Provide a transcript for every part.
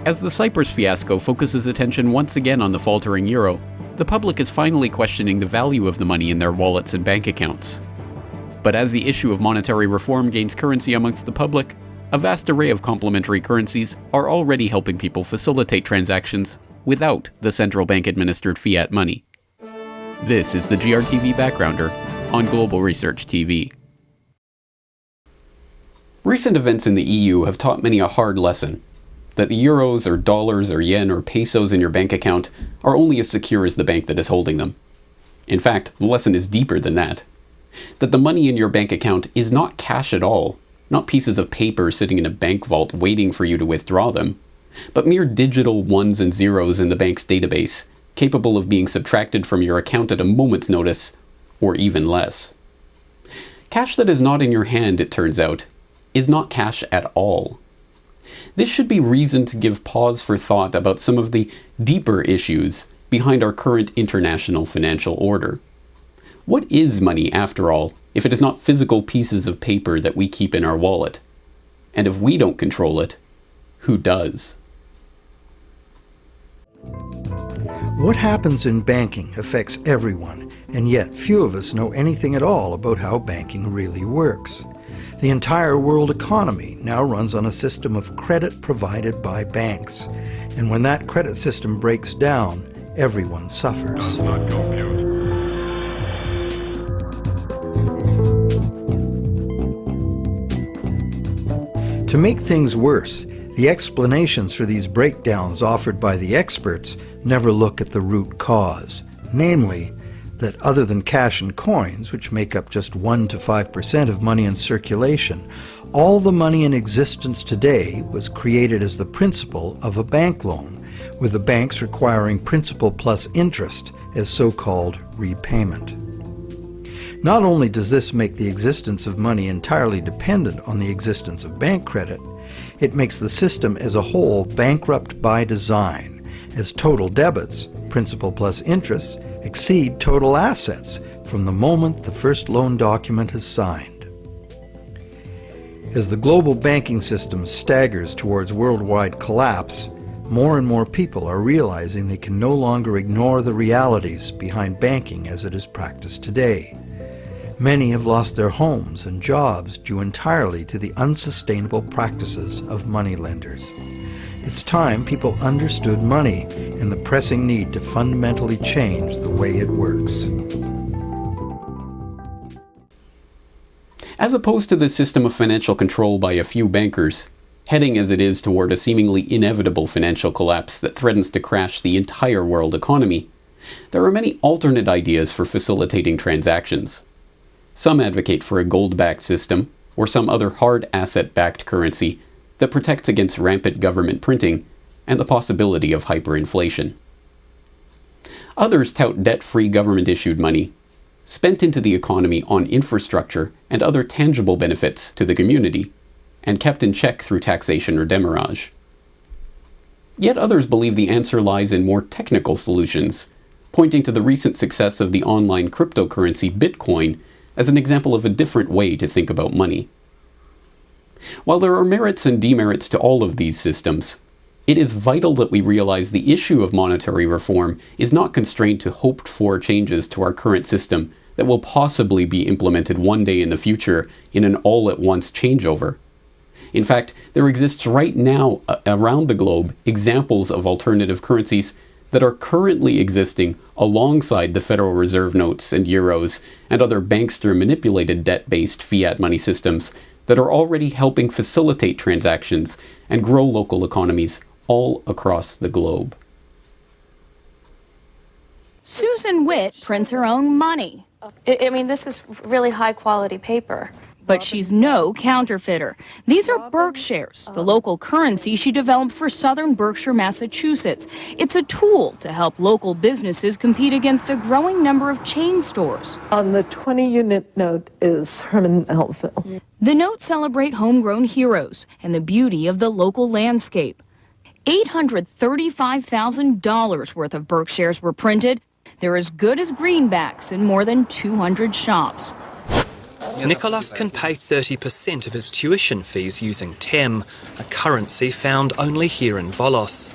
As the Cyprus fiasco focuses attention once again on the faltering euro, the public is finally questioning the value of the money in their wallets and bank accounts. But as the issue of monetary reform gains currency amongst the public, a vast array of complementary currencies are already helping people facilitate transactions without the central bank administered fiat money. This is the GRTV Backgrounder on Global Research TV. Recent events in the EU have taught many a hard lesson: that the euros or dollars or yen or pesos in your bank account are only as secure as the bank that is holding them. In fact, the lesson is deeper than that. That the money in your bank account is not cash at all, not pieces of paper sitting in a bank vault waiting for you to withdraw them, but mere digital ones and zeros in the bank's database, capable of being subtracted from your account at a moment's notice, or even less. Cash that is not in your hand, it turns out, is not cash at all. This should be reason to give pause for thought about some of the deeper issues behind our current international financial order. What is money, after all, if it is not physical pieces of paper that we keep in our wallet? And if we don't control it, who does? What happens in banking affects everyone, and yet few of us know anything at all about how banking really works. The entire world economy now runs on a system of credit provided by banks, and when that credit system breaks down, everyone suffers. To make things worse, the explanations for these breakdowns offered by the experts never look at the root cause, namely, that other than cash and coins, which make up just 1 to 5% of money in circulation, all the money in existence today was created as the principal of a bank loan, with the banks requiring principal plus interest as so-called repayment. Not only does this make the existence of money entirely dependent on the existence of bank credit, it makes the system as a whole bankrupt by design, as total debits, principal plus interest, exceed total assets from the moment the first loan document is signed. As the global banking system staggers towards worldwide collapse, more and more people are realizing they can no longer ignore the realities behind banking as it is practiced today. Many have lost their homes and jobs due entirely to the unsustainable practices of moneylenders. It's time people understood money and the pressing need to fundamentally change the way it works. As opposed to the system of financial control by a few bankers, heading as it is toward a seemingly inevitable financial collapse that threatens to crash the entire world economy, there are many alternate ideas for facilitating transactions. Some advocate for a gold-backed system, or some other hard asset-backed currency that protects against rampant government printing and the possibility of hyperinflation. Others tout debt-free government-issued money, spent into the economy on infrastructure and other tangible benefits to the community, and kept in check through taxation or demurrage. Yet others believe the answer lies in more technical solutions, pointing to the recent success of the online cryptocurrency Bitcoin as an example of a different way to think about money. While there are merits and demerits to all of these systems, it is vital that we realize the issue of monetary reform is not constrained to hoped-for changes to our current system that will possibly be implemented one day in the future in an all-at-once changeover. In fact, there exists right now around the globe examples of alternative currencies that are currently existing alongside the Federal Reserve notes and euros and other bankster-manipulated debt-based fiat money systems that are already helping facilitate transactions and grow local economies all across the globe. Susan Witt prints her own money. This is really high quality paper. But she's no counterfeiter. These are Berkshires, the local currency she developed for southern Berkshire, Massachusetts. It's a tool to help local businesses compete against the growing number of chain stores. On the 20-unit note is Herman Melville. The notes celebrate homegrown heroes and the beauty of the local landscape. $835,000 worth of Berkshires were printed. They're as good as greenbacks in more than 200 shops. Nicholas can pay 30% of his tuition fees using TEM, a currency found only here in Volos.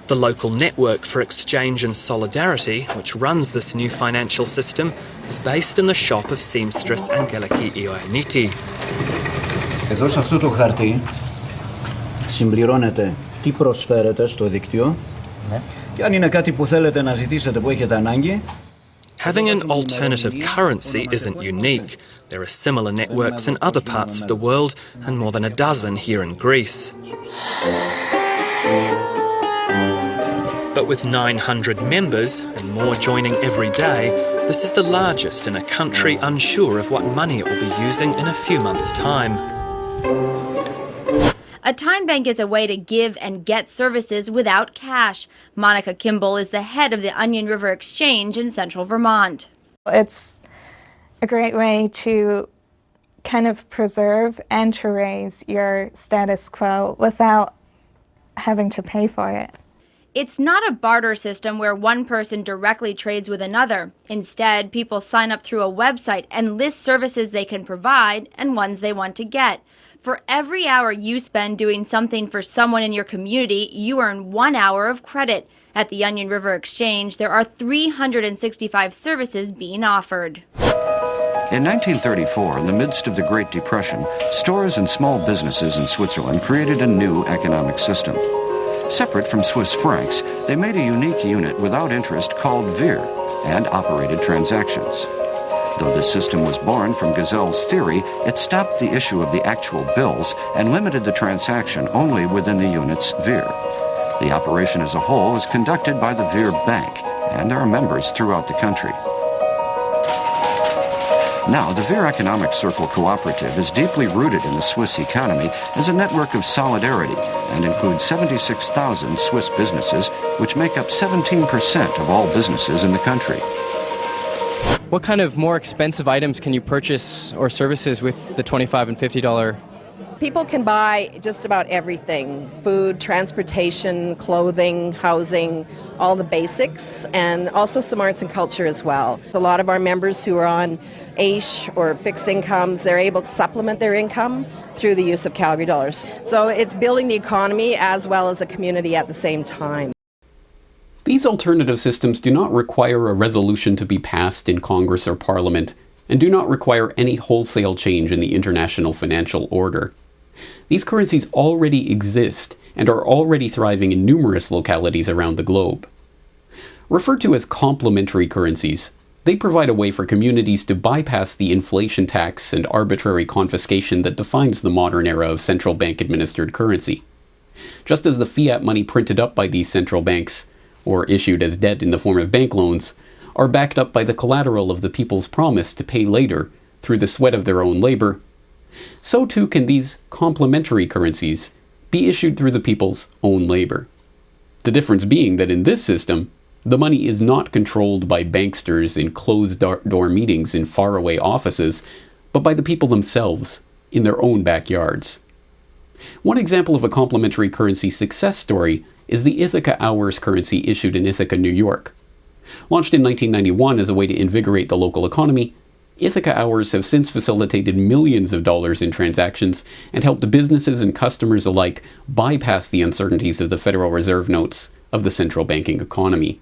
The local network for exchange and solidarity, which runs this new financial system, is based in the shop of seamstress Angeliki Ioanniti. Εδώ σε αυτό το χαρτί συμπληρώνετε τι προσφέρετε στο δίκτυο και αν είναι κάτι που θέλετε να ζητήσετε που έχετε ανάγκη. Having an alternative currency isn't unique. There are similar networks in other parts of the world and more than a dozen here in Greece. But with 900 members and more joining every day, this is the largest in a country unsure of what money it will be using in a few months' time. A time bank is a way to give and get services without cash. Monica Kimball is the head of the Onion River Exchange in central Vermont. It's a great way to kind of preserve and to raise your status quo without having to pay for it. It's not a barter system where one person directly trades with another. Instead, people sign up through a website and list services they can provide and ones they want to get. For every hour you spend doing something for someone in your community, you earn 1 hour of credit. At the Onion River Exchange, there are 365 services being offered. In 1934, in the midst of the Great Depression, stores and small businesses in Switzerland created a new economic system. Separate from Swiss francs, they made a unique unit without interest called VIR and operated transactions. Though this system was born from Gazelle's theory, it stopped the issue of the actual bills and limited the transaction only within the unit's VIR. The operation as a whole is conducted by the VIR Bank, and there are members throughout the country. Now, the VIR Economic Circle Cooperative is deeply rooted in the Swiss economy as a network of solidarity and includes 76,000 Swiss businesses, which make up 17% of all businesses in the country. What kind of more expensive items can you purchase or services with the $25 and $50? People can buy just about everything: food, transportation, clothing, housing, all the basics, and also some arts and culture as well. A lot of our members who are on AISH or fixed incomes, they're able to supplement their income through the use of Calgary dollars. So it's building the economy as well as a community at the same time. These alternative systems do not require a resolution to be passed in Congress or Parliament, and do not require any wholesale change in the international financial order. These currencies already exist and are already thriving in numerous localities around the globe. Referred to as complementary currencies, they provide a way for communities to bypass the inflation tax and arbitrary confiscation that defines the modern era of central bank administered currency. Just as the fiat money printed up by these central banks, or issued as debt in the form of bank loans, are backed up by the collateral of the people's promise to pay later through the sweat of their own labor, so too can these complementary currencies be issued through the people's own labor. The difference being that in this system, the money is not controlled by banksters in closed-door meetings in faraway offices, but by the people themselves in their own backyards. One example of a complementary currency success story is the Ithaca Hours currency issued in Ithaca, New York. Launched in 1991 as a way to invigorate the local economy, Ithaca Hours have since facilitated millions of dollars in transactions and helped businesses and customers alike bypass the uncertainties of the Federal Reserve notes of the central banking economy.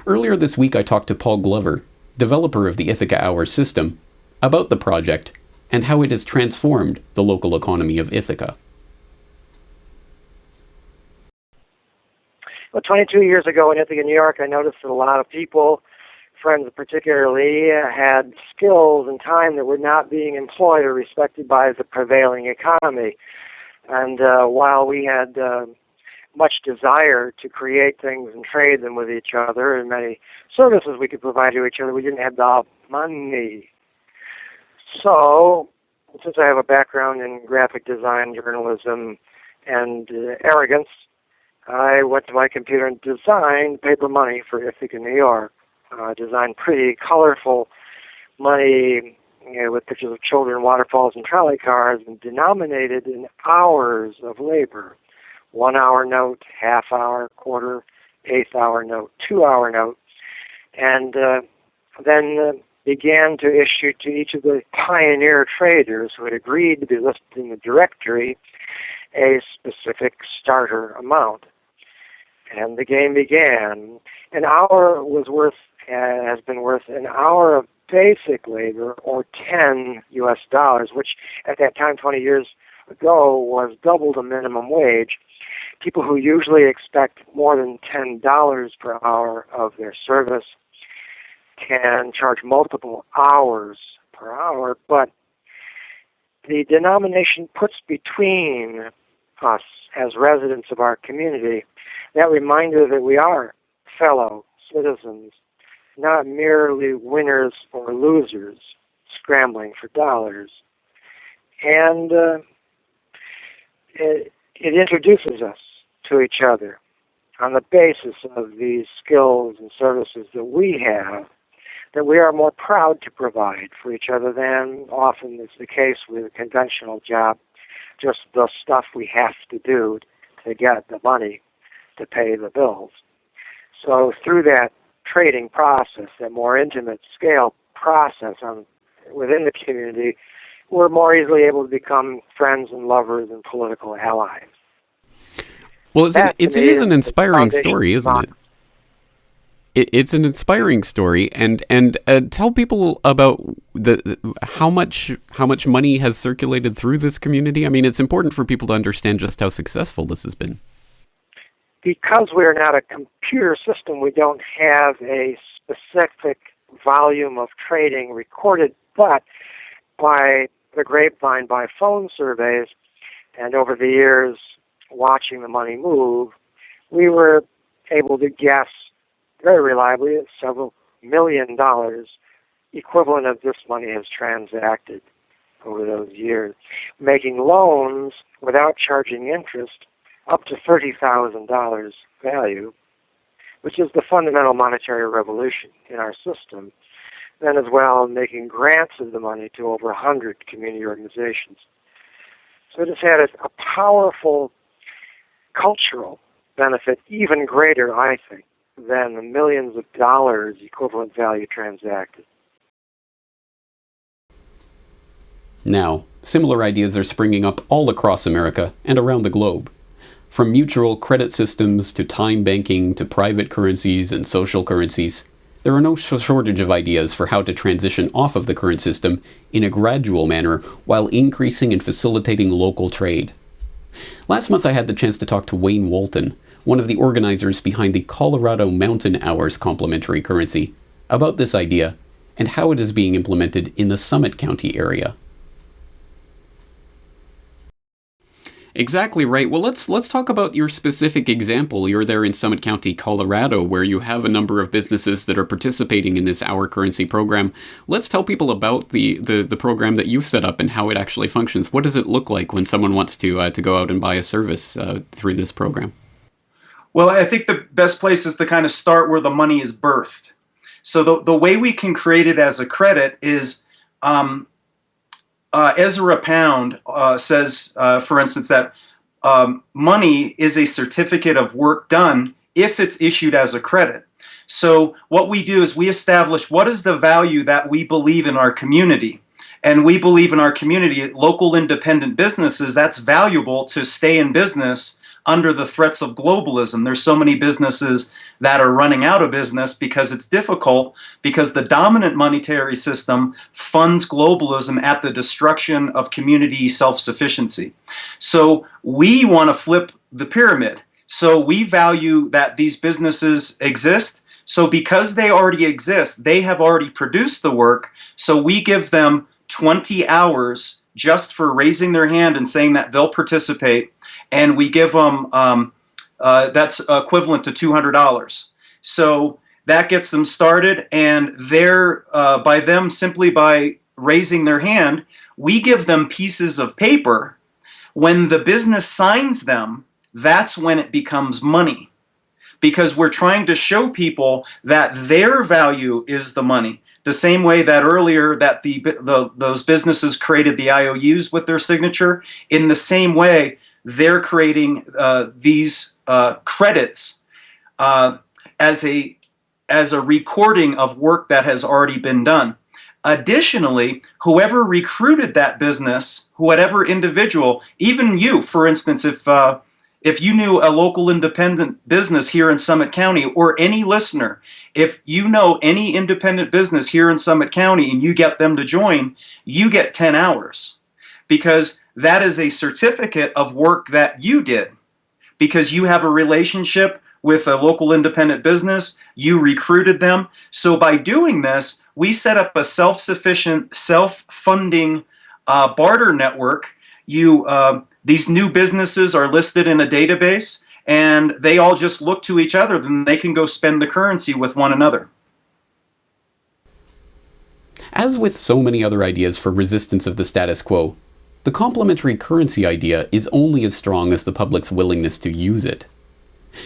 Earlier this week, I talked to Paul Glover, developer of the Ithaca Hours system, about the project and how it has transformed the local economy of Ithaca. Well, 22 years ago in Ithaca, New York, I noticed that a lot of people, friends particularly, had skills and time that were not being employed or respected by the prevailing economy. And while we had much desire to create things and trade them with each other, and many services we could provide to each other, we didn't have the money. So, since I have a background in graphic design, journalism, and arrogance, I went to my computer and designed paper money for Ithaca, New York. Designed pretty colorful money, with pictures of children, waterfalls, and trolley cars, and denominated in hours of labor. 1 hour note, half hour, quarter, eighth hour note, 2 hour note. And then began to issue to each of the pioneer traders who had agreed to be listed in the directory a specific starter amount. And the game began. An hour has been worth an hour of basic labor, or 10 US dollars, which at that time, 20 years ago, was double the minimum wage. People who usually expect more than $10 per hour of their service can charge multiple hours per hour, but the denomination puts between us as residents of our community that reminder that we are fellow citizens, not merely winners or losers scrambling for dollars. And it introduces us to each other on the basis of these skills and services that we have, that we are more proud to provide for each other than often is the case with a conventional job, just the stuff we have to do to get the money to pay the bills. So through that trading process, that more intimate scale process within the community, we're more easily able to become friends and lovers and political allies. Well, it is an inspiring story, isn't it? It's an inspiring story, and tell people about how much money has circulated through this community. I mean, it's important for people to understand just how successful this has been. Because we're not a computer system, we don't have a specific volume of trading recorded, but by the grapevine, by phone surveys, and over the years watching the money move, we were able to guess very reliably at several $1 million equivalent of this money has transacted over those years, making loans without charging interest up to $30,000 value, which is the fundamental monetary revolution in our system. Then as well, making grants of the money to over 100 community organizations. So it has had a powerful cultural benefit, even greater, I think, than the millions of dollars equivalent value transacted. Now, similar ideas are springing up all across America and around the globe. From mutual credit systems to time banking to private currencies and social currencies, there are no shortage of ideas for how to transition off of the current system in a gradual manner while increasing and facilitating local trade. Last month I had the chance to talk to Wayne Walton, one of the organizers behind the Colorado Mountain Hours Complementary currency, about this idea and how it is being implemented in the Summit County area. Exactly right. Well, let's talk about your specific example. You're there in Summit County, Colorado, where you have a number of businesses that are participating in this Our Currency program. Let's tell people about the program that you've set up and how it actually functions. What does it look like when someone wants to go out and buy a service through this program? Well, I think the best place is to kind of start where the money is birthed. So the way we can create it as a credit is Ezra Pound says, for instance, that money is a certificate of work done if it's issued as a credit. So what we do is we establish what is the value that we believe in our community. And we believe in our community, local independent businesses, that's valuable to stay in business under the threats of globalism. There's so many businesses that are running out of business because it's difficult, because the dominant monetary system funds globalism at the destruction of community self-sufficiency. So we want to flip the pyramid. So we value that these businesses exist. So because they already exist, they have already produced the work. So we give them 20 hours just for raising their hand and saying that they'll participate. And we give them, that's equivalent to $200. So that gets them started, and they're, by them, simply by raising their hand, we give them pieces of paper. When the business signs them, that's when it becomes money. Because we're trying to show people that their value is the money. The same way that earlier that those businesses created the IOUs with their signature, in the same way, they're creating these credits as a recording of work that has already been done. Additionally, whoever recruited that business, whatever individual, even you, for instance, if you knew a local independent business here in Summit County, or any listener, if you know any independent business here in Summit County and you get them to join, you get 10 hours, because that is a certificate of work that you did, because you have a relationship with a local independent business, you recruited them. So by doing this, we set up a self-sufficient, self-funding barter network. These new businesses are listed in a database, and they all just look to each other, then they can go spend the currency with one another. As with so many other ideas for resistance of the status quo, the complementary currency idea is only as strong as the public's willingness to use it.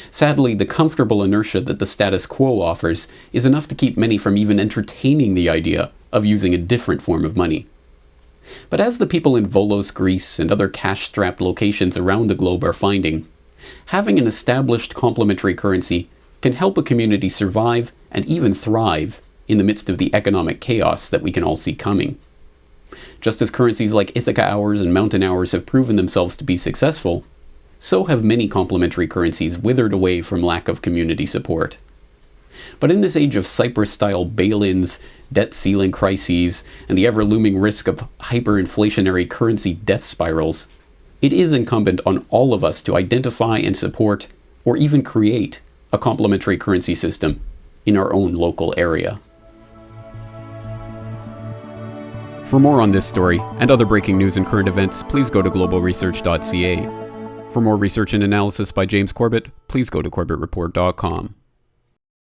Sadly, the comfortable inertia that the status quo offers is enough to keep many from even entertaining the idea of using a different form of money. But as the people in Volos, Greece, and other cash-strapped locations around the globe are finding, having an established complementary currency can help a community survive and even thrive in the midst of the economic chaos that we can all see coming. Just as currencies like Ithaca Hours and Mountain Hours have proven themselves to be successful, so have many complementary currencies withered away from lack of community support. But in this age of Cyprus-style bail-ins, debt ceiling crises, and the ever-looming risk of hyperinflationary currency death spirals, it is incumbent on all of us to identify and support, or even create, a complementary currency system in our own local area. For more on this story and other breaking news and current events, please go to globalresearch.ca. For more research and analysis by James Corbett, please go to corbettreport.com.